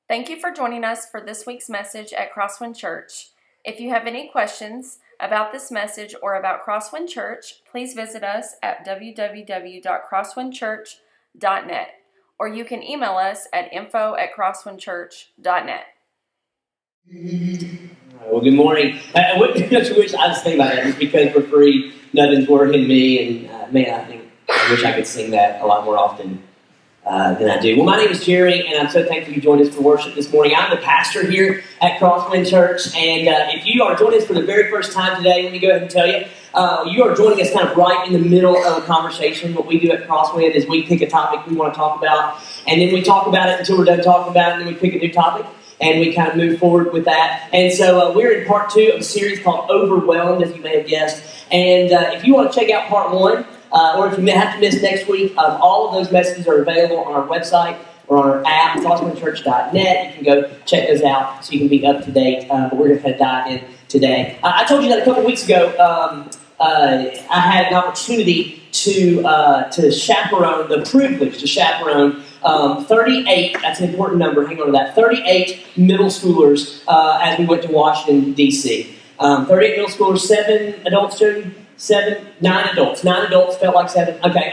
Thank you for joining us for this week's message at Crosswind Church. If you have any questions about this message or about Crosswind Church, please visit us at www.crosswindchurch.net, or you can email us at info@crosswindchurch.net. Well, good morning. I wish I was thinking about that just because we're free, nothing's worrying me, and I wish I could sing that a lot more often than I do. Well, my name is Jerry, and I'm so thankful you joined us for worship this morning. I'm the pastor here at Crosswind Church, and if you are joining us for the very first time today, let me go ahead and tell you, you are joining us kind of right in the middle of a conversation. What we do at Crosswind is we pick a topic we want to talk about, and then we talk about it until we're done talking about it, and then we pick a new topic, and we kind of move forward with that. And so we're in part 2 of a series called Overwhelmed, as you may have guessed. And if you want to check out part 1, or if you may have to miss next week, all of those messages are available on our website or on our app, crosswindchurch.net. You can go check those out so you can be up to date. But we're going to kind of dive in today. I told you that a couple weeks ago. I had an opportunity to chaperone, the privilege to chaperone 38, that's an important number, hang on to that, 38 middle schoolers as we went to Washington, D.C. 38 middle schoolers, 7 adults, 9 adults. 9 adults, felt like 7. Okay,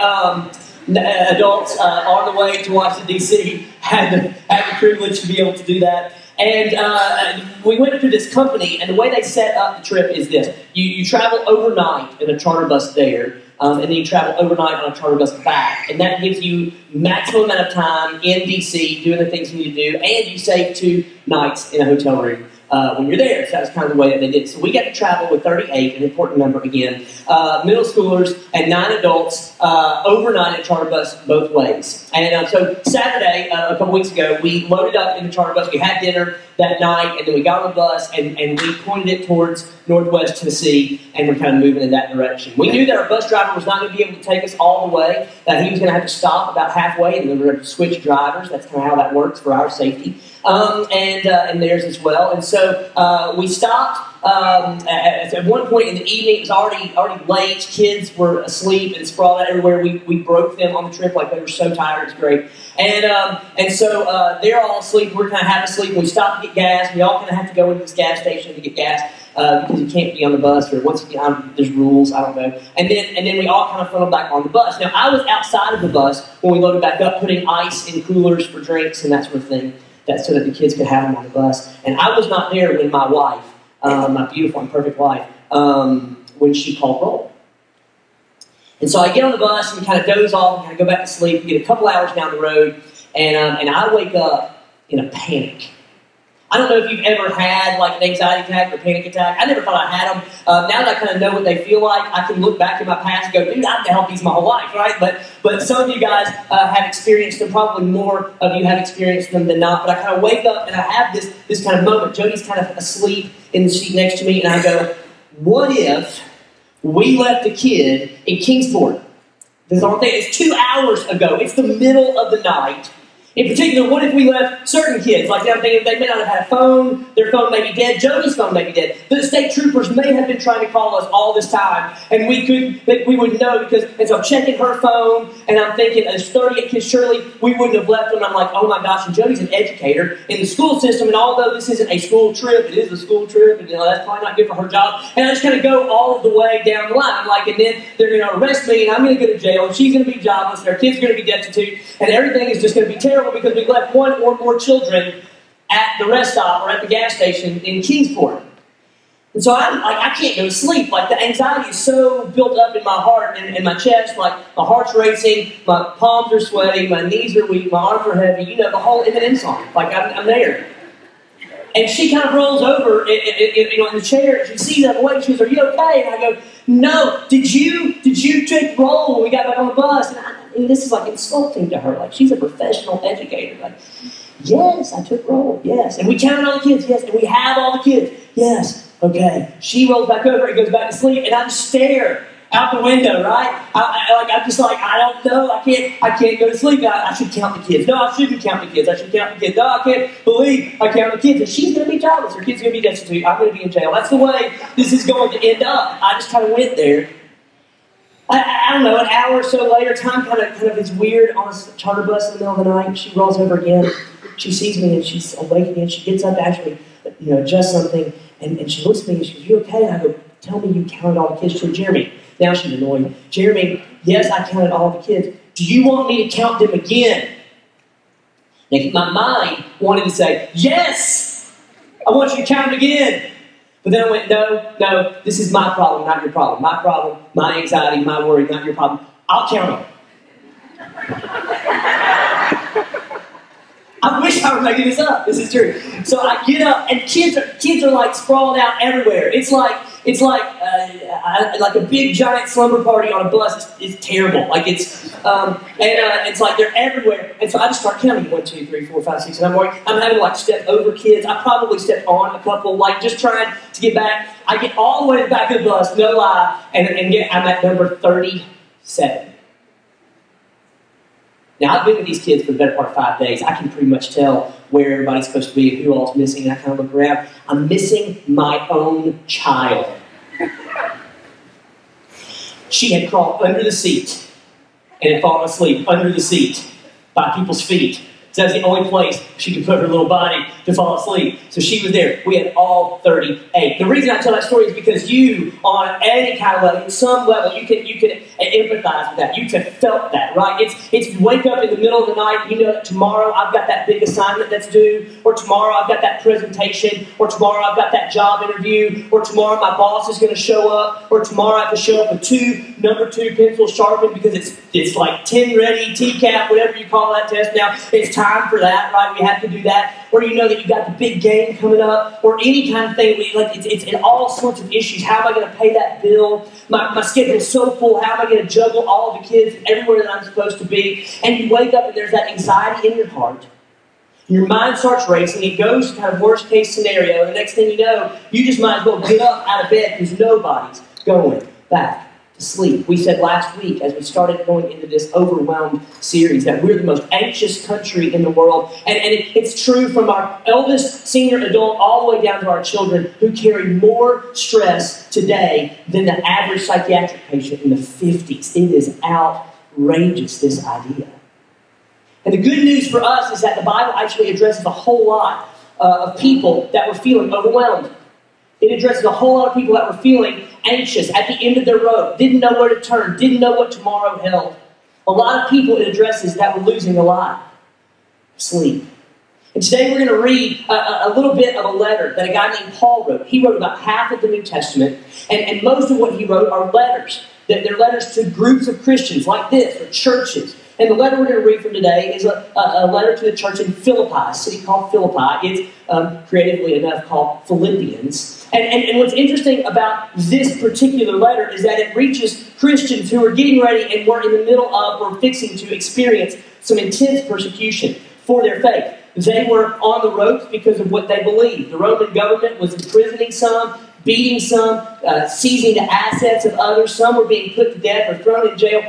adults on the way to Washington, D.C. had the privilege to be able to do that. And we went through this company, and the way they set up the trip is this. You travel overnight in a charter bus there, and then you travel overnight on a charter bus back. And that gives you maximum amount of time in D.C. doing the things you need to do, and you save 2 nights in a hotel room when you're there. So that's kind of the way that they did it. So we got to travel with 38, an important number again, middle schoolers and 9 adults overnight in a charter bus both ways. And so Saturday, a couple weeks ago, we loaded up in the charter bus. We had dinner that night, and then we got on the bus, and we pointed it towards Northwest Tennessee, and we're kind of moving in that direction. We knew that our bus driver was not going to be able to take us all the way, that he was going to have to stop about halfway, and then we're going to switch drivers. That's kind of how that works for our safety, and theirs as well. And so we stopped at one point in the evening. It was already late. Kids were asleep and sprawled out everywhere. We broke them on the trip like they were so tired. It was great. And so they're all asleep. We're kind of half asleep. We stopped to get gas. We all kind of have to go into this gas station to get gas because you can't be on the bus, or once again, there's rules. I don't know. And then we all kind of funneled back on the bus. Now I was outside of the bus when we loaded back up, putting ice in coolers for drinks and that sort of thing, so that the kids could have them on the bus. And I was not there when my wife, my beautiful and perfect wife, when she called roll. And so I get on the bus, and we kind of doze off, and kind of go back to sleep. We get a couple hours down the road, and I wake up in a panic. I don't know if you've ever had like an anxiety attack or a panic attack. I never thought I had them. Now that I kind of know what they feel like, I can look back in my past and go, dude, I've held these my whole life, right? But some of you guys have experienced them. Probably more of you have experienced them than not. But I kind of wake up, and I have this kind of moment. Jody's kind of asleep in the seat next to me, and I go, what if we left a kid in Kingsport? This is the whole thing. It's 2 hours ago. It's the middle of the night. In particular, what if we left certain kids? Like I'm thinking they may not have had a phone, their phone may be dead, Jody's phone may be dead. The state troopers may have been trying to call us all this time, and we wouldn't know because. And so I'm checking her phone, and I'm thinking, as 38 kids, surely we wouldn't have left them. And I'm like, oh my gosh! And Jody's an educator in the school system, and although this isn't a school trip, it is a school trip, and that's probably not good for her job. And I just kind of go all of the way down the line. I'm like, and then they're going to arrest me, and I'm going to go to jail, and she's going to be jobless, and our kids are going to be destitute, and everything is just going to be terrible. Because we left 1 or more children at the rest stop or at the gas station in Kingsport. And so I can't go to sleep. Like the anxiety is so built up in my heart and my chest. Like my heart's racing, my palms are sweaty, my knees are weak, my arms are heavy. You know, the whole Eminem song. Like I'm there. And she kind of rolls over in the chair. She sees I'm awake. She goes, are you okay? And I go, no. Did you take roll when we got back on the bus? And this is like insulting to her. Like she's a professional educator. Like, yes, I took roll. Yes. And we counted all the kids. Yes. And we have all the kids. Yes. Okay. She rolls back over and goes back to sleep. And I just stare out the window, right? I'm just like, I don't know. I can't go to sleep. I should count the kids. No, I shouldn't count the kids. I should count the kids. No, I can't believe I count the kids. And she's going to be jobless. Her kid's going to be destitute. I'm going to be in jail. That's the way this is going to end up. I just kind of went there. I don't know, an hour or so later, time kind of is weird on a charter bus in the middle of the night. She rolls over again. she sees me and she's awake again. She gets up to actually, adjust something. And she looks at me and she goes, "You okay?" And I go, "Tell me you counted all the kids." She goes, "Jeremy." Now she's annoyed. "Jeremy, yes, I counted all the kids. Do you want me to count them again?" Now, my mind wanted to say, "Yes, I want you to count them again." But then I went, no, this is my problem, not your problem. My problem, my anxiety, my worry, not your problem. I'll count them. I wish I were making this up. This is true. So I get up, and kids are like sprawled out everywhere. It's like a big giant slumber party on a bus. It's terrible. Like it's like they're everywhere. And so I just start counting 1, 2, 3, 4, 5, 6. And I'm having to like step over kids. I probably stepped on a couple, like just trying to get back. I get all the way to the back of the bus, no lie, and I'm at number 37. Now, I've been with these kids for the better part of 5 days. I can pretty much tell where everybody's supposed to be and who all's missing, and I kind of look around. I'm missing my own child. She had crawled under the seat and had fallen asleep under the seat by people's feet. So that's the only place she could put her little body to fall asleep. So she was there. We had all 38. The reason I tell that story is because you, on any kind of level, at some level, you can empathize with that. You can felt that, right? It's you wake up in the middle of the night, you know that tomorrow I've got that big assignment that's due, or tomorrow I've got that presentation, or tomorrow I've got that job interview, or tomorrow my boss is going to show up, or tomorrow I have to show up with number 2 pencils sharpened because it's like 10 ready, TCAP, whatever you call that test now. It's time for that, right? We have to do that. Or you know that you got the big game coming up, or any kind of thing. It's in all sorts of issues. How am I going to pay that bill? My schedule is so full. How am I going to juggle all of the kids everywhere that I'm supposed to be? And you wake up and there's that anxiety in your heart. Your mind starts racing. It goes to kind of worst case scenario. And the next thing you know, you just might as well get up out of bed because nobody's going back to sleep. We said last week, as we started going into this overwhelmed series, that we're the most anxious country in the world. And it's true from our eldest senior adult all the way down to our children, who carry more stress today than the average psychiatric patient in the 50s. It is outrageous, this idea. And the good news for us is that the Bible actually addresses a whole lot of people that were feeling overwhelmed. It addresses a whole lot of people that were feeling anxious at the end of their road, didn't know where to turn, didn't know what tomorrow held. A lot of people it addresses that were losing a lot of sleep. And today we're going to read a little bit of a letter that a guy named Paul wrote. He wrote about half of the New Testament, and most of what he wrote are letters. They're letters to groups of Christians like this, or churches. And the letter we're going to read from today is a letter to the church in Philippi, a city called Philippi. It's creatively enough called Philippians. And what's interesting about this particular letter is that it reaches Christians who are getting ready and were in the middle of or fixing to experience some intense persecution for their faith. They were on the ropes because of what they believed. The Roman government was imprisoning some, beating some, seizing the assets of others. Some were being put to death or thrown in jail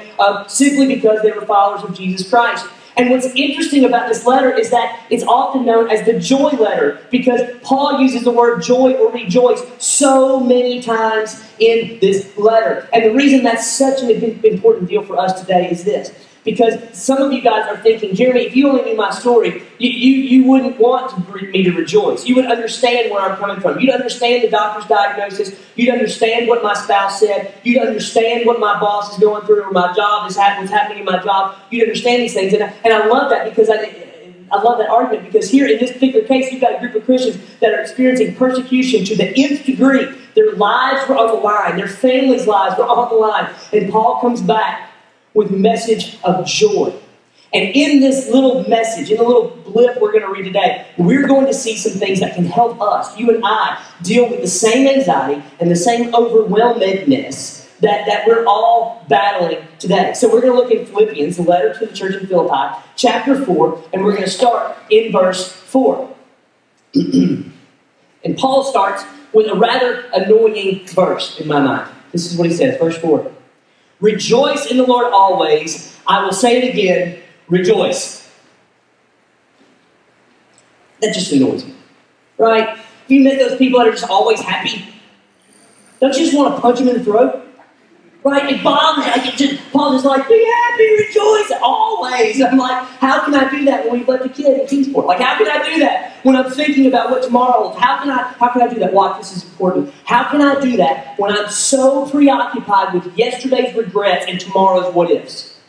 simply because they were followers of Jesus Christ. And what's interesting about this letter is that it's often known as the joy letter because Paul uses the word joy or rejoice so many times in this letter. And the reason that's such an important deal for us today is this. Because some of you guys are thinking, Jeremy, if you only knew my story, you wouldn't want me to rejoice. You would understand where I'm coming from. You'd understand the doctor's diagnosis. You'd understand what my spouse said. You'd understand what my boss is going through or my job is what's happening in my job. You'd understand these things. And I love that because I love that argument because here in this particular case, you've got a group of Christians that are experiencing persecution to the nth degree. Their lives were on the line. Their families' lives were on the line. And Paul comes back with a message of joy. And in this little message, in the little blip we're going to read today, we're going to see some things that can help us, you and I, deal with the same anxiety and the same overwhelmedness that we're all battling today. So we're going to look in Philippians, the letter to the church in Philippi, chapter 4, and we're going to start in verse 4. And Paul starts with a rather annoying verse in my mind. This is what he says, verse 4. Rejoice in the Lord always. I will say it again, rejoice. That just annoys me, right? Have you met those people that are just always happy? Don't you just want to punch them in the throat? Right? It bothers me. Paul is like, be happy, rejoice, always. I'm like, how can I do that when we've left a kid in Kingsport? Like, how can I do that when I'm thinking about what tomorrow is? How can I do that? Watch, this is important. How can I do that when I'm so preoccupied with yesterday's regrets and tomorrow's what-ifs?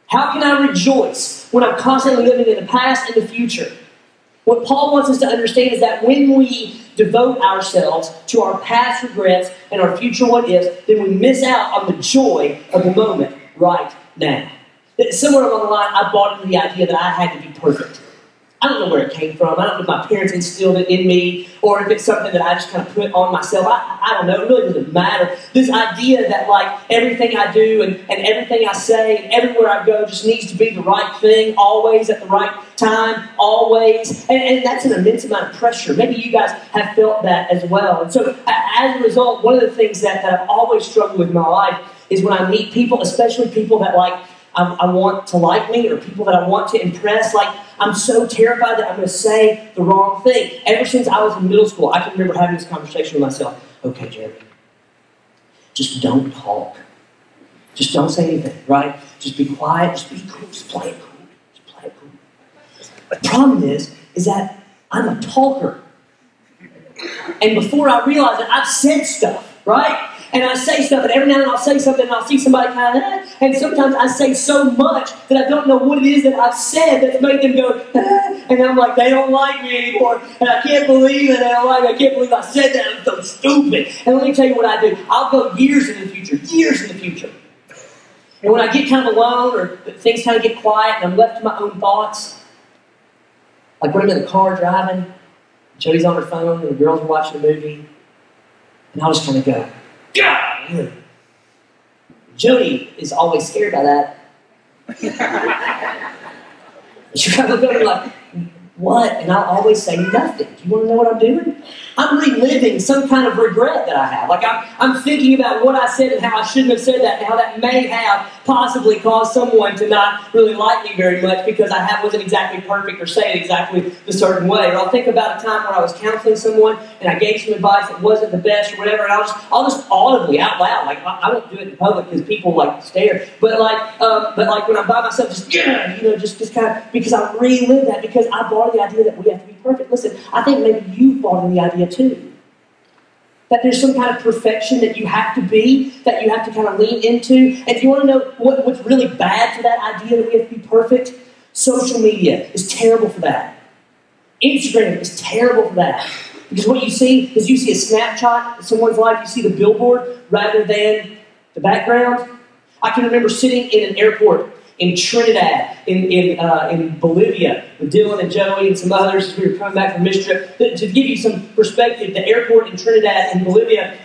How can I rejoice when I'm constantly living in the past and the future? What Paul wants us to understand is that when we devote ourselves to our past regrets and our future what-ifs, then we miss out on the joy of the moment right now. Somewhere along the line, I bought into the idea that I had to be perfect. I don't know where it came from. I don't know if my parents instilled it in me or if it's something that I just kind of put on myself. I don't know. It really doesn't matter. This idea that like everything I do and everything I say and everywhere I go just needs to be the right thing, always at the right time, always. And that's an immense amount of pressure. Maybe you guys have felt that as well. And so as a result, one of the things that I've always struggled with in my life is when I meet people, especially people that like I want to like me or people that I want to impress, like I'm so terrified that I'm going to say the wrong thing. Ever since I was in middle school, I can remember having this conversation with myself. Okay, Jeremy, just don't talk. Just don't say anything, right? Just be quiet. Just be cool. Just play it cool. Just play it cool. The problem is that I'm a talker. And before I realize it, I've said stuff, right? And I say stuff, and every now and then I'll say something, and I'll see somebody kind of, and sometimes I say so much that I don't know what it is that I've said that's made them go, and I'm like, they don't like me anymore, and I can't believe that they don't like me. I can't believe I said that. I'm so stupid. And let me tell you what I do. I'll go years in the future. And when I get kind of alone, or things kind of get quiet, and I'm left to my own thoughts, like when I'm in the car driving, Jody's on her phone, and the girls are watching a movie, and I'll just kind of go, God! Jody is always scared by that. She kind of look over like, what? And I'll always say nothing. Do you want to know what I'm doing? I'm reliving some kind of regret that I have. Like I'm thinking about what I said and how I shouldn't have said that and how that may have possibly caused someone to not really like me very much because I wasn't exactly perfect or say it exactly the certain way. Or I'll think about a time when I was counseling someone and I gave some advice that wasn't the best or whatever, and I'll just audibly out loud, like I won't do it in public because people like stare, but like when I'm by myself, just kind of, because I relive that because I bought the idea that we have to be perfect. Listen, I think maybe you've bought in the idea too. That there's some kind of perfection that you have to be, that you have to kind of lean into. And if you want to know what's really bad for that idea that we have to be perfect, social media is terrible for that. Instagram is terrible for that. Because what you see is you see a snapshot of someone's life, you see the billboard rather than the background. I can remember sitting in an airport in Trinidad, in Bolivia, with Dylan and Joey and some others as we were coming back from mission trip. To give you some perspective, the airport in Trinidad in Bolivia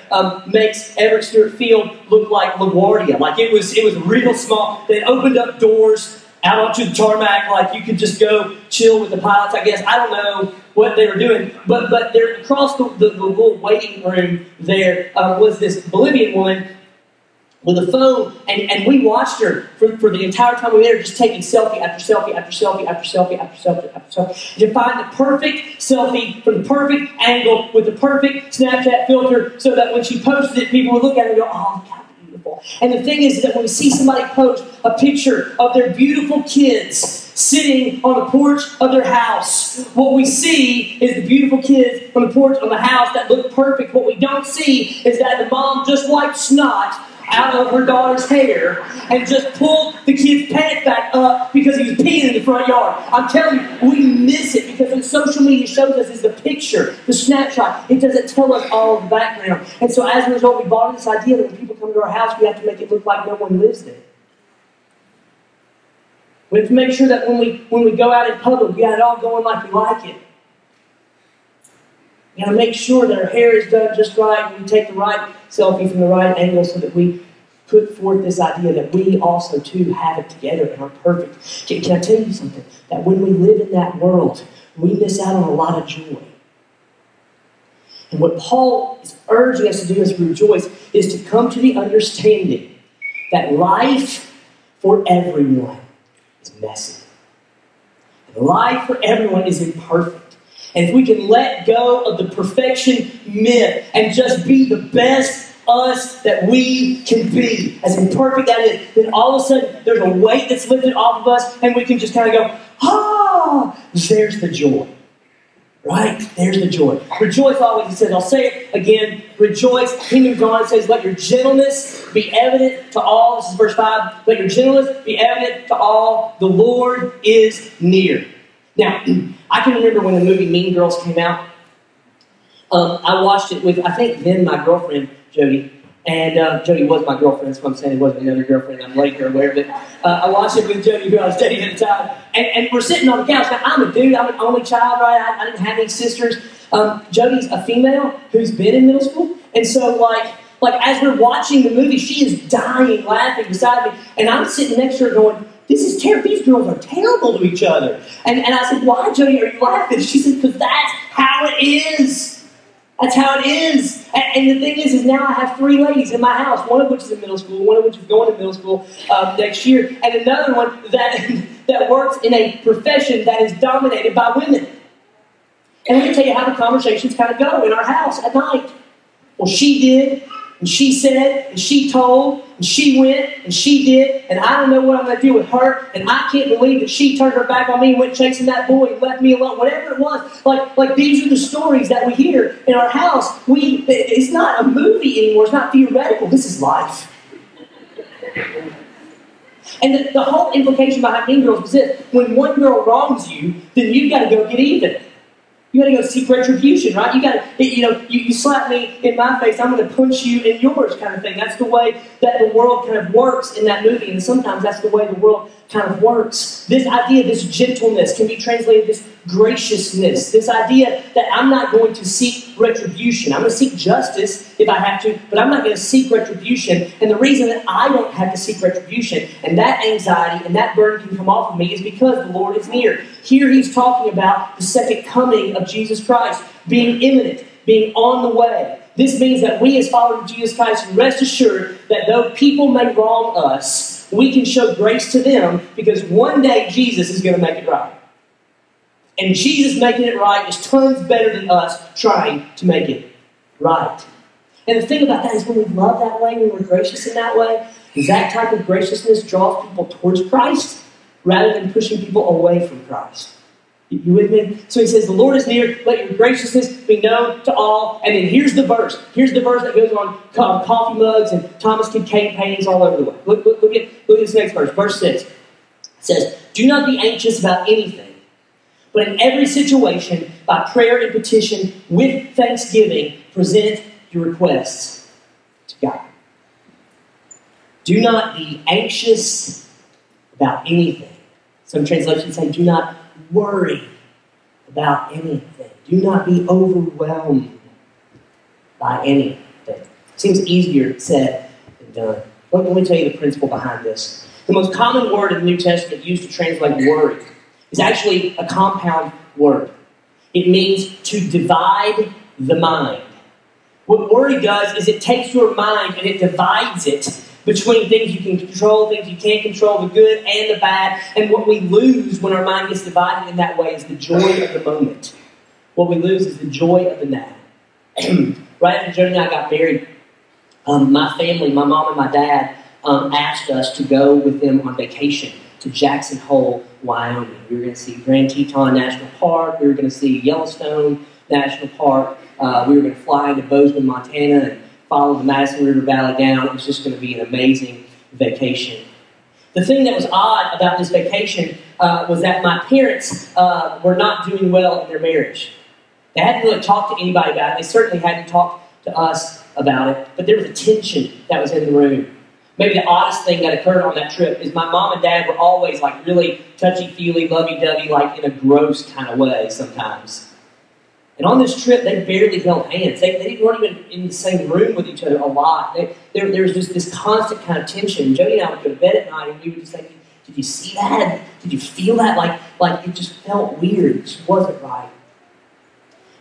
makes Everett Stewart Field look like LaGuardia. Like it was real small. They opened up doors out onto the tarmac, like you could just go chill with the pilots, I guess. I don't know what they were doing, but there across the little waiting room there was this Bolivian woman with a phone, and we watched her for the entire time we were there, just taking selfie after selfie after selfie after selfie after selfie after selfie to find the perfect selfie from the perfect angle with the perfect Snapchat filter so that when she posted it, people would look at it and go, oh, look how beautiful. And the thing is that when we see somebody post a picture of their beautiful kids sitting on the porch of their house, what we see is the beautiful kids on the porch of the house that look perfect. What we don't see is that the mom just wiped snot out of her daughter's hair and just pulled the kid's pants back up because he was peeing in the front yard. I'm telling you, we miss it because what social media shows us is the picture, the snapshot. It doesn't tell us all of the background. And so as a result, we bought this idea that when people come to our house, we have to make it look like no one lives there. We have to make sure that when we go out in public, we got it all going like we like it. We got to make sure that our hair is done just right, and we take the right selfie from the right angle so that we put forth this idea that we also, too, have it together and are perfect. Can I tell you something? That when we live in that world, we miss out on a lot of joy. And what Paul is urging us to do as we rejoice is to come to the understanding that life for everyone is messy. And life for everyone is imperfect. And if we can let go of the perfection myth and just be the best us that we can be, as imperfect that is, then all of a sudden there's a weight that's lifted off of us, and we can just kind of go, there's the joy. Right? There's the joy. Rejoice always, he says. I'll say it again. Rejoice. He moves on and says, let your gentleness be evident to all. This is verse 5. Let your gentleness be evident to all. The Lord is near. Now, I can remember when the movie Mean Girls came out. I watched it with, I think, then my girlfriend, Jody. And Jody was my girlfriend. That's what I'm saying. It wasn't another girlfriend. I'm late or aware of it. I watched it with Jody, who I was dating at the time. And we're sitting on the couch. Now, I'm a dude. I'm an only child, right? I didn't have any sisters. Jody's a female who's been in middle school. And so, like as we're watching the movie, she is dying laughing beside me. And I'm sitting next to her going, this is terrible. These girls are terrible to each other. And I said, why, Jody, are you laughing? She said, because that's how it is. That's how it is. And the thing is now I have 3 ladies in my house, one of which is in middle school, one of which is going to middle school next year, and another one that works in a profession that is dominated by women. And let me tell you how the conversations kind of go in our house at night. Well, she did, and she said, and she told, and she went, and she did, and I don't know what I'm going to do with her, and I can't believe that she turned her back on me and went chasing that boy and left me alone. Whatever it was, like these are the stories that we hear in our house. It's not a movie anymore. It's not theoretical. This is life. And the whole implication behind Mean Girls was this: when one girl wrongs you, then you've got to go get even. You got to go seek retribution, right? You got to, you slap me in my face, I'm going to punch you in yours, kind of thing. That's the way that the world kind of works in that movie, and sometimes that's the way the world kind of works. This idea, this gentleness, can be translated this graciousness. This idea that I'm not going to seek retribution. I'm going to seek justice if I have to, but I'm not going to seek retribution. And the reason that I don't have to seek retribution and that anxiety and that burden can come off of me is because the Lord is near. Here he's talking about the second coming of Jesus Christ being imminent, being on the way. This means that we as followers of Jesus Christ can rest assured that though people may wrong us, we can show grace to them because one day Jesus is going to make it right. And Jesus making it right is tons better than us trying to make it right. And the thing about that is when we love that way, when we're gracious in that way, is that type of graciousness draws people towards Christ rather than pushing people away from Christ. You with me? So he says, the Lord is near, let your graciousness be known to all. And then here's the verse. Here's the verse that goes on coffee mugs and Thomas Kincaid paintings all over the way. Look at this next verse. Verse 6. It says, do not be anxious about anything, but in every situation, by prayer and petition, with thanksgiving, present your requests to God. Do not be anxious about anything. Some translations say, do not worry about anything. Do not be overwhelmed by anything. Seems easier said than done. Let me tell you the principle behind this. The most common word in the New Testament used to translate worry is actually a compound word. It means to divide the mind. What worry does is it takes your mind and it divides it between things you can control, things you can't control, the good and the bad. And what we lose when our mind gets divided in that way is the joy of the moment. What we lose is the joy of the now. Right after Jody and I got married, my family, my mom and my dad, asked us to go with them on vacation to Jackson Hole, Wyoming. We were going to see Grand Teton National Park. We were going to see Yellowstone National Park. We were going to fly into Bozeman, Montana, and follow the Madison River Valley down. It was just going to be an amazing vacation. The thing that was odd about this vacation was that my parents were not doing well in their marriage. They hadn't really talked to anybody about it. They certainly hadn't talked to us about it. But there was a tension that was in the room. Maybe the oddest thing that occurred on that trip is my mom and dad were always like really touchy-feely, lovey-dovey, like in a gross kind of way sometimes. And on this trip, they barely held hands. They weren't even in the same room with each other a lot. There was just this constant kind of tension. Jody and I would go to bed at night, and we would just think, did you see that? Did you feel that? Like it just felt weird. It just wasn't right.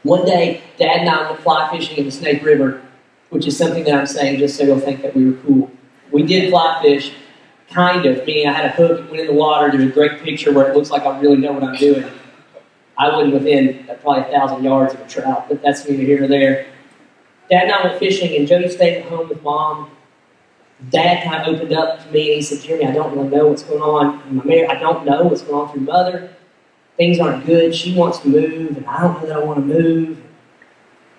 One day, Dad and I went fly fishing in the Snake River, which is something that I'm saying just so you'll think that we were cool. We did fly fish, kind of, meaning I had a hook, went in the water, there's a great picture where it looks like I really know what I'm doing. I wasn't within probably 1,000 yards of a trout, but that's neither here nor there. Dad and I went fishing, and Jody stayed at home with Mom. Dad kind of opened up to me, and he said, Jeremy, I don't really know what's going on in my marriage. I don't know what's going on through Mother. Things aren't good. She wants to move, and I don't know that I want to move.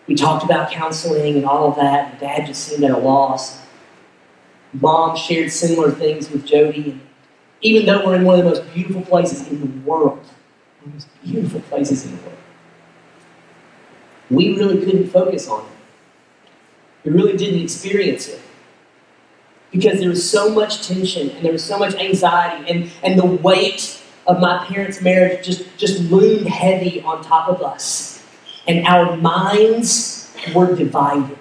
We talked about counseling and all of that, and Dad just seemed at a loss. Mom shared similar things with Jody. And even though we're in one of the most beautiful places in the world, one of the most beautiful places in the world, we really couldn't focus on it. We really didn't experience it. Because there was so much tension and there was so much anxiety and the weight of my parents' marriage just loomed heavy on top of us. And our minds were divided.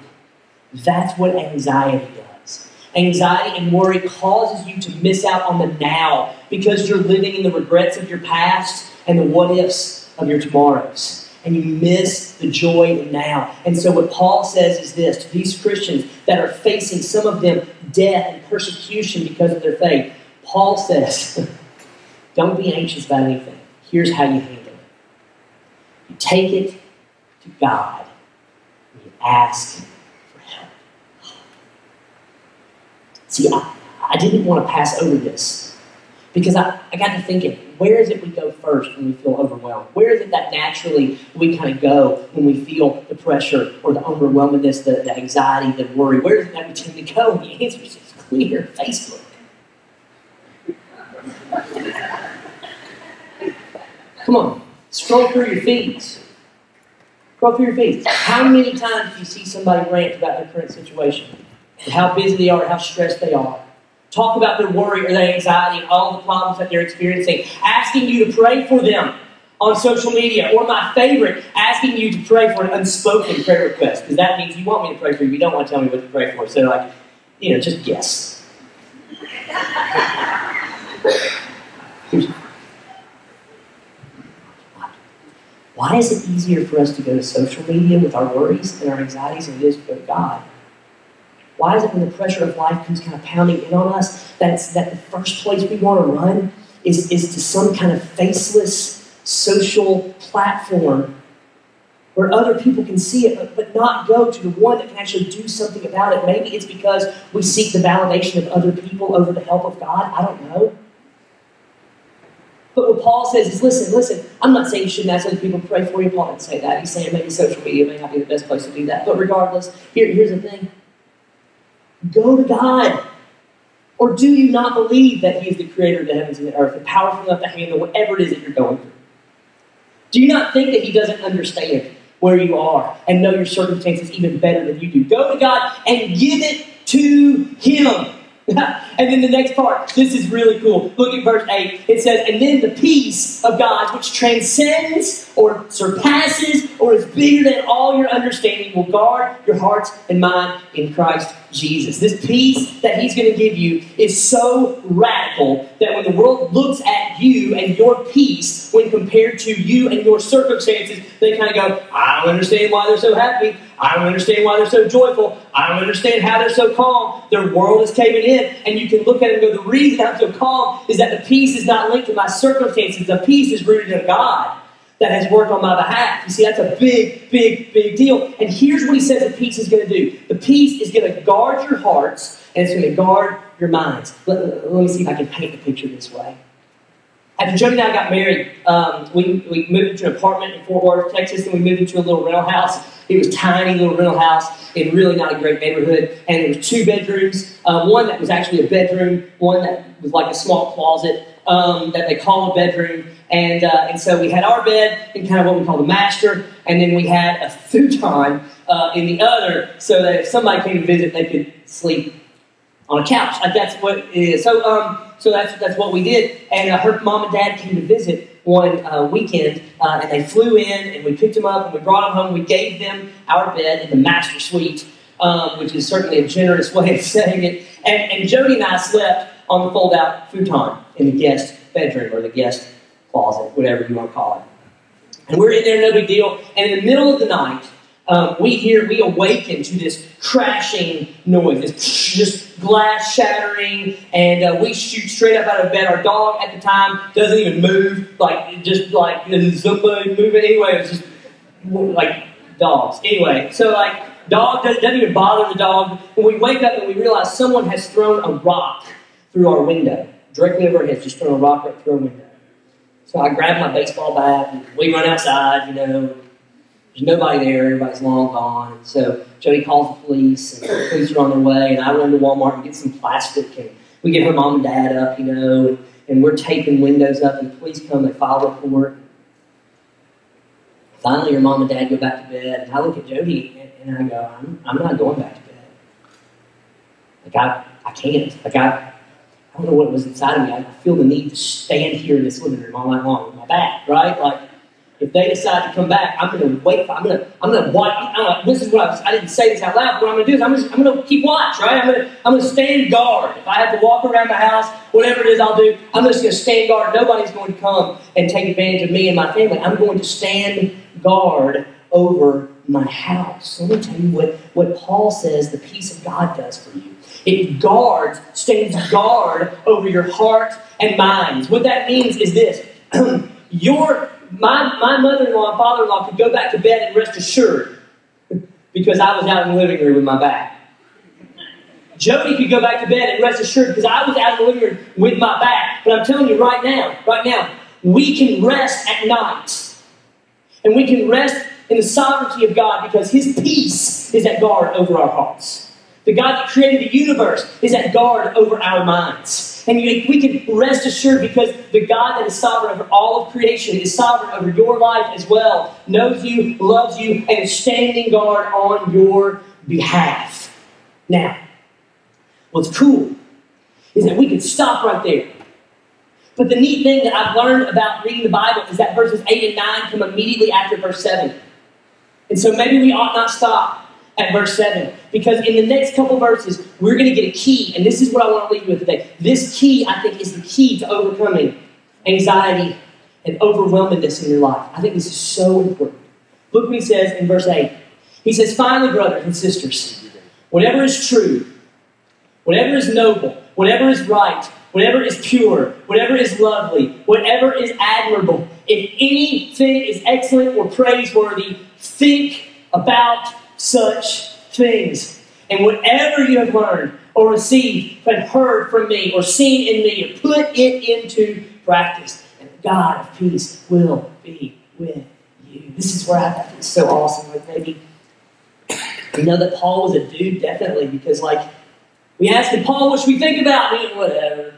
That's what anxiety does. Anxiety and worry causes you to miss out on the now because you're living in the regrets of your past and the what-ifs of your tomorrows. And you miss the joy in now. And so what Paul says is this, to these Christians that are facing, some of them, death and persecution because of their faith. Paul says, don't be anxious about anything. Here's how you handle it. You take it to God and you ask for help. See, I didn't want to pass over this because I got to thinking, where is it we go first when we feel overwhelmed? Where is it that naturally we kind of go when we feel the pressure or the overwhelmedness, the anxiety, the worry? Where is it that we tend to go? And the answer is just clear. Facebook. Come on. Scroll through your feeds. Scroll through your feeds. How many times do you see somebody rant about their current situation? And how busy they are, how stressed they are? Talk about their worry or their anxiety and all the problems that they're experiencing. Asking you to pray for them on social media. Or my favorite, asking you to pray for an unspoken prayer request. Because that means you want me to pray for you. You don't want to tell me what to pray for. So just guess. Why is it easier for us to go to social media with our worries and our anxieties than it is to go to God? Why is it when the pressure of life comes kind of pounding in on us that the first place we want to run is to some kind of faceless social platform where other people can see it but not go to the one that can actually do something about it? Maybe it's because we seek the validation of other people over the help of God. I don't know. But what Paul says is, listen, I'm not saying you shouldn't ask other people to pray for you. Paul didn't say that. He's saying maybe social media may not be the best place to do that. But regardless, here's the thing. Go to God. Or do you not believe that He is the creator of the heavens and the earth, and powerful enough to handle whatever it is that you're going through? Do you not think that He doesn't understand where you are and know your circumstances even better than you do? Go to God and give it to Him. And then the next part, this is really cool. Look at verse 8. It says, and then the peace of God, which transcends or surpasses or is bigger than all your understanding, will guard your hearts and mind in Christ Jesus. This peace that He's going to give you is so radical that when the world looks at you and your peace when compared to you and your circumstances, they kind of go, I don't understand why they're so happy. I don't understand why they're so joyful. I don't understand how they're so calm. Their world is caving in. And you can look at it and go, the reason I'm so calm is that the peace is not linked to my circumstances. The peace is rooted in God that has worked on my behalf. You see, that's a big, big, big deal. And here's what he says the peace is going to do. The peace is going to guard your hearts and it's going to guard your minds. Let me see if I can paint the picture this way. After Jody and I got married, we moved into an apartment in Fort Worth, Texas, and we moved into a little rental house. It was a tiny little rental house in really not a great neighborhood. And there was 2 bedrooms, one that was actually a bedroom, one that was like a small closet that they call a bedroom. And so we had our bed in kind of what we call the master, and then we had a futon in the other so that if somebody came to visit, they could sleep on a couch. Like that's what it is. So that's what we did. And her mom and dad came to visit one weekend, and they flew in, and we picked them up, and we brought them home. We gave them our bed in the master suite, which is certainly a generous way of saying it. And Jody and I slept on the fold-out futon in the guest bedroom or the guest closet, whatever you want to call it. And we're in there, no big deal. And in the middle of the night, we awaken to this crashing noise, this just glass shattering, and we shoot straight up out of bed. Our dog at the time doesn't even move, just like somebody moving. Anyway, it's just like dogs. Anyway, so dog doesn't even bother the dog. When we wake up and we realize someone has thrown a rock through our window, directly over our heads, just thrown a rock right through our window. So I grab my baseball bat, and we run outside, there's nobody there, everybody's long gone. And so Jody calls the police, and the police are on their way, and I run to Walmart and get some plastic, and we get her mom and dad up, and we're taping windows up, and the police come, they file a report. Finally, her mom and dad go back to bed, and I look at Jody, and I go, I'm not going back to bed. I can't. I don't know what was inside of me. I feel the need to stand here in this living room all night long with my back, right? If they decide to come back, I'm going to wait. I'm going to watch. This is what I didn't say this out loud. What I'm going to do is I'm going to keep watch, right? I'm going to stand guard. If I have to walk around the house, whatever it is I'll do, I'm just going to stand guard. Nobody's going to come and take advantage of me and my family. I'm going to stand guard over my house. Let me tell you what Paul says the peace of God does for you. It stands guard over your heart and minds. What that means is this. My mother-in-law and father-in-law could go back to bed and rest assured because I was out in the living room with my back. Jody could go back to bed and rest assured because I was out in the living room with my back. But I'm telling you right now, we can rest at night. And we can rest in the sovereignty of God because His peace is at guard over our hearts. The God that created the universe is at guard over our minds. And we can rest assured because the God that is sovereign over all of creation is sovereign over your life as well, knows you, loves you, and is standing guard on your behalf. Now, what's cool is that we can stop right there. But the neat thing that I've learned about reading the Bible is that verses 8 and 9 come immediately after verse 7. And so maybe we ought not stop at verse 7. Because in the next couple verses, we're going to get a key. And this is what I want to leave you with today. This key, I think, is the key to overcoming anxiety and overwhelmedness in your life. I think this is so important. Look what he says in verse 8. He says, finally, brothers and sisters, whatever is true, whatever is noble, whatever is right, whatever is pure, whatever is lovely, whatever is admirable, if anything is excellent or praiseworthy, think about such things. And whatever you have learned or received and heard from me or seen in me, put it into practice. And the God of peace will be with you. This is where I thought it was so awesome. Maybe we know that Paul was a dude, definitely, because we asked him, Paul, what should we think about? And he went, whatever.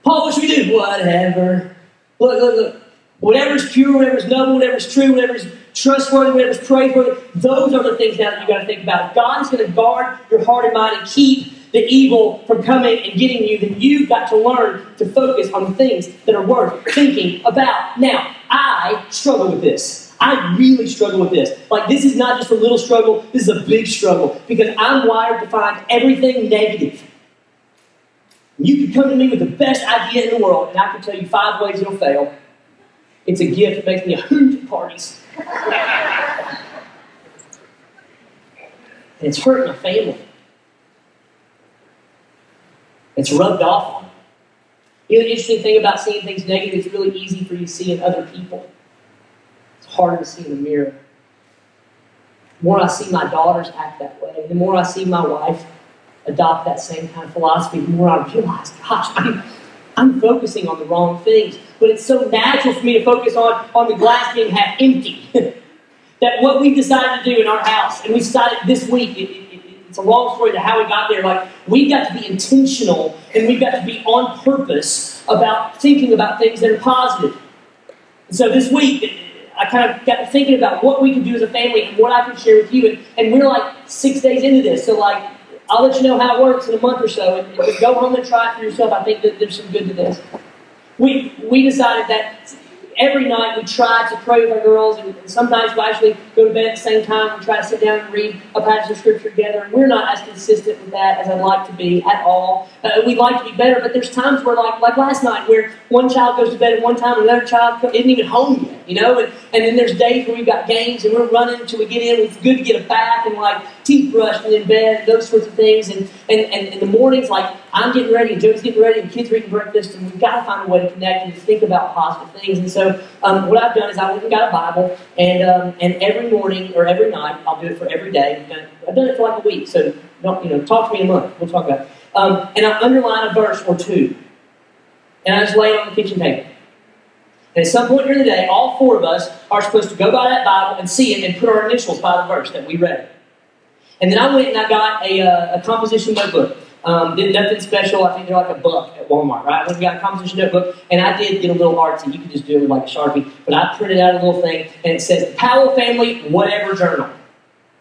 Paul, what should we do? Whatever. Look. Whatever is pure, whatever is noble, whatever is true, whatever is trustworthy, whatever is praiseworthy, those are the things now that you've got to think about. If God is going to guard your heart and mind and keep the evil from coming and getting you, then you've got to learn to focus on the things that are worth thinking about. Now, I struggle with this. I really struggle with this. This is not just a little struggle, this is a big struggle because I'm wired to find everything negative. You can come to me with the best idea in the world, and I can tell you 5 ways it'll fail. It's a gift. It makes me a hoot at parties. And it's hurting my family. It's rubbed off on me. The interesting thing about seeing things negative, it's really easy for you to see in other people. It's harder to see in the mirror. The more I see my daughters act that way, the more I see my wife adopt that same kind of philosophy, the more I realize, gosh, I'm focusing on the wrong things. But it's so natural for me to focus on the glass being half empty. That what we decided to do in our house, and we decided this week, it's a long story to how we got there. We've got to be intentional, and we've got to be on purpose about thinking about things that are positive. And so this week, I kind of got to thinking about what we can do as a family and what I can share with you. And we're 6 days into this, so I'll let you know how it works in a month or so. And if you go home and try it for yourself, I think that there's some good to this. We decided that every night we try to pray with our girls, and sometimes we actually go to bed at the same time. We try to sit down and read a passage of Scripture together. And we're not as consistent with that as I'd like to be at all. We'd like to be better, but there's times where, like last night, where one child goes to bed at one time and another child isn't even home yet. you know? And then there's days where we've got games and we're running until we get in. It's good to get a bath and like teeth brushed and in bed and those sorts of things. And in the mornings, like I'm getting ready and Joe's getting ready and kids are eating breakfast, and we've got to find a way to connect and to think about positive things. And so what I've done is I went and got a Bible, and every morning or every night, I'll do it for every day. I've done it for like a week, so don't talk to me in a month. We'll talk about it. And I underline a verse or two, and I just lay it on the kitchen table. And at some point during the day, all four of us are supposed to go by that Bible and see it and put our initials by the verse that we read. And then I went and I got a composition notebook. Did nothing special. I think they're like $1 at Walmart, right? I went and got a composition notebook, and I did get a little artsy. You could just do it with like a Sharpie. But I printed out a little thing, and it says, Powell Family Whatever Journal.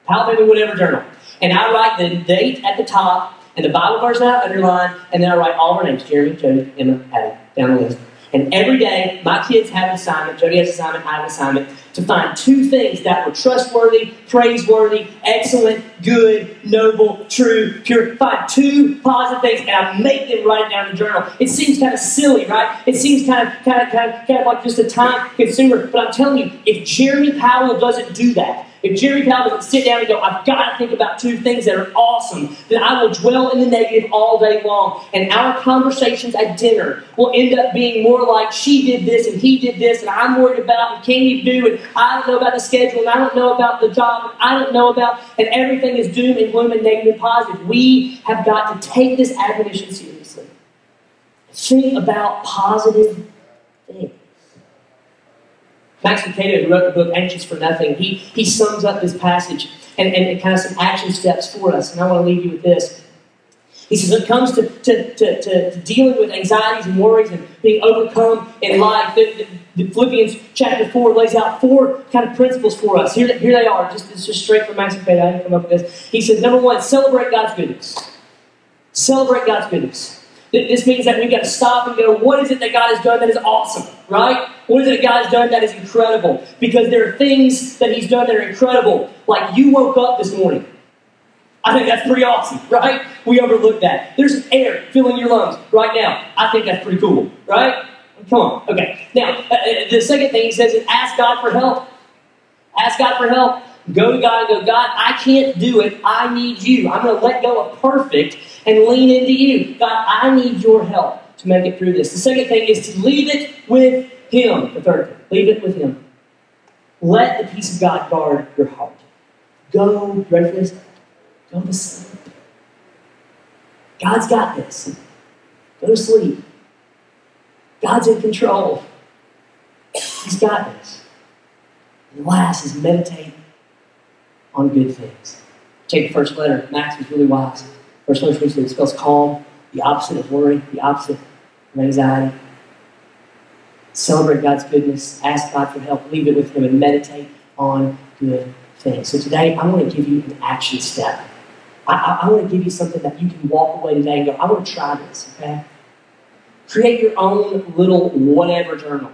Powell Family Whatever Journal. And I write the date at the top, and the Bible verse I underline, and then I write all of our names, Jeremy, Jody, Emma, Abby, down the list. And every day, my kids have an assignment, Jody has an assignment, I have an assignment, to find 2 things that were trustworthy, praiseworthy, excellent, good, noble, true, pure. Find 2 positive things, and I make them write it down in the journal. It seems kind of silly, right? It seems kind of like just a time consumer. But I'm telling you, if Jeremy Powell doesn't do that, if Jeremy Powell doesn't sit down and go, I've got to think about 2 things that are awesome, then I will dwell in the negative all day long. And our conversations at dinner will end up being more like, she did this and he did this, and I'm worried about, and can you do, and I don't know about the schedule, and I don't know about the job, and I don't know about, and everything is doom and gloom and negative and positive. We have got to take this admonition seriously. Think about positive things. Max Lucado, who wrote the book Anxious for Nothing, he sums up this passage and kind of some action steps for us. And I want to leave you with this. He says, when it comes to dealing with anxieties and worries and being overcome in life, the Philippians chapter 4 lays out 4 kind of principles for us. Here they are. It's just straight from Max Lucado. I didn't come up with this. He says, number 1, celebrate God's goodness. Celebrate God's goodness. This means that we've got to stop and go, what is it that God has done that is awesome, right? What is it that God has done that is incredible? Because there are things that He's done that are incredible. Like you woke up this morning. I think that's pretty awesome, right? We overlooked that. There's air filling your lungs right now. I think that's pretty cool, right? Come on. Okay. Now, the second thing he says is ask God for help. Ask God for help. Go to God and go, God, I can't do it. I need you. I'm going to let go of perfect and lean into you. God, I need your help to make it through this. The second thing is to leave it with Him. The third thing, leave it with Him. Let the peace of God guard your heart. Go, ready for this? Go to sleep. God's got this. Go to sleep. God's in control. He's got this. And last is meditate on good things. Take the first letter. Max was really wise. First letter it spells calm, the opposite of worry, the opposite of anxiety. Celebrate God's goodness. Ask God for help. Leave it with Him and meditate on good things. So today, I want to give you an action step. I want to give you something that you can walk away today and go, I want to try this, okay? Create your own little whatever journal.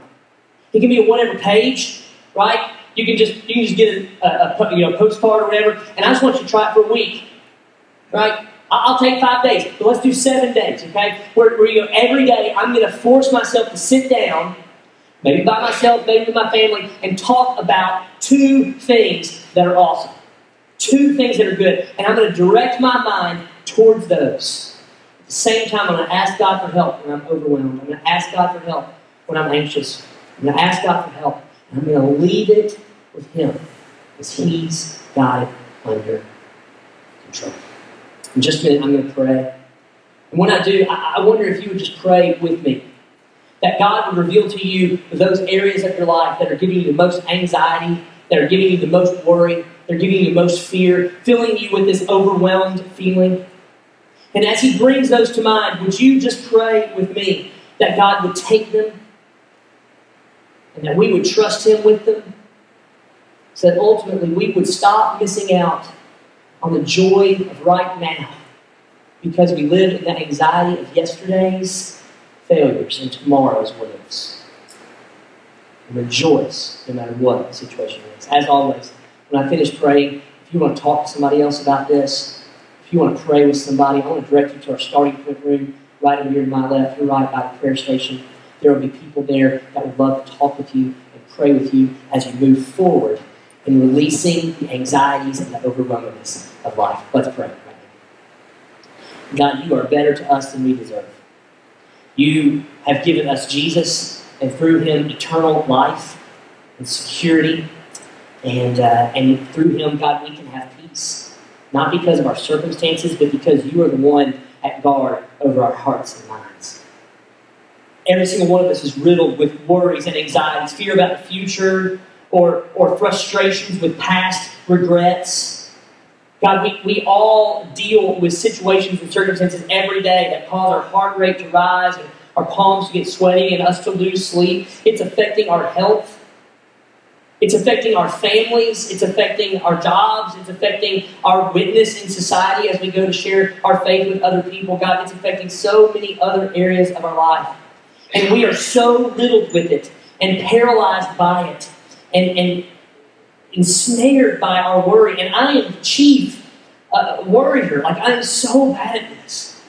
It can be a whatever page, right? You can just get a postcard or whatever, and I just want you to try it for a week, right? I'll take 5 days, but let's do 7 days, okay? Where you go, every day I'm going to force myself to sit down, maybe by myself, maybe with my family, and talk about 2 things that are awesome. 2 things that are good. And I'm going to direct my mind towards those. At the same time, I'm going to ask God for help when I'm overwhelmed. I'm going to ask God for help when I'm anxious. I'm going to ask God for help. And I'm going to leave it with Him because He's got it under control. In just a minute, I'm going to pray. And when I do, I wonder if you would just pray with me. That God would reveal to you those areas of your life that are giving you the most anxiety, that are giving you the most worry, they're giving you the most fear, filling you with this overwhelmed feeling. And as He brings those to mind, would you just pray with me that God would take them and that we would trust Him with them so that ultimately we would stop missing out on the joy of right now because we live in the anxiety of yesterday's failures and tomorrow's wins. And rejoice no matter what the situation is. As always, when I finish praying, if you want to talk to somebody else about this, if you want to pray with somebody, I want to direct you to our starting point room right over here to my left. You're right by the prayer station. There will be people there that would love to talk with you and pray with you as you move forward in releasing the anxieties and the overwhelmingness of life. Let's pray right now. God, you are better to us than we deserve. You have given us Jesus, and through him, eternal life and security. And through him, God, we can have peace. Not because of our circumstances, but because you are the one at guard over our hearts and minds. Every single one of us is riddled with worries and anxieties, fear about the future, or frustrations with past regrets. God, we all deal with situations and circumstances every day that cause our heart rate to rise and our palms to get sweaty and us to lose sleep. It's affecting our health. It's affecting our families. It's affecting our jobs. It's affecting our witness in society as we go to share our faith with other people. God, it's affecting so many other areas of our life. And we are so riddled with it and paralyzed by it and ensnared by our worry. And I am the chief worrier. Like, I am so bad at this.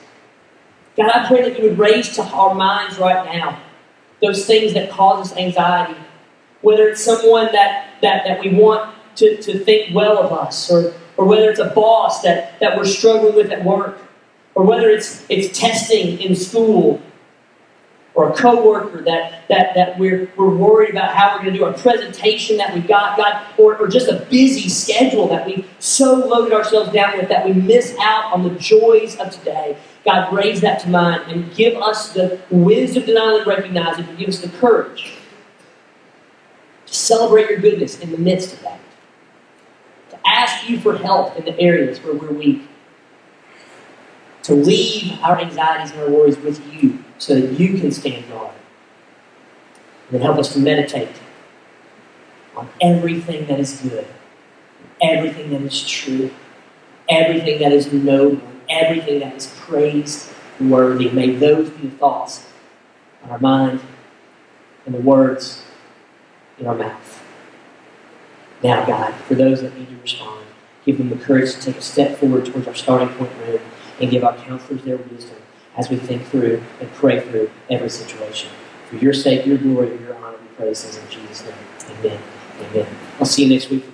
God, I pray that you would raise to our minds right now those things that cause us anxiety. Whether it's someone that we want to think well of us, or whether it's a boss that we're struggling with at work, or whether it's testing in school, or a coworker that we're worried about how we're going to do our presentation that we've got, God, or just a busy schedule that we've so loaded ourselves down with that we miss out on the joys of today. God, raise that to mind and give us the wisdom to not only recognize it, but give us the courage to celebrate your goodness in the midst of that. To ask you for help in the areas where we're weak. To leave our anxieties and our worries with you so that you can stand guard. And then help us to meditate on everything that is good, everything that is true, everything that is noble, everything that is praiseworthy. May those be the thoughts on our mind and the words in our mouth. Now, God, for those that need to respond, give them the courage to take a step forward towards our starting point room and give our counselors their wisdom as we think through and pray through every situation. For your sake, your glory, and your honor, we pray this in Jesus' name. Amen. Amen. I'll see you next week.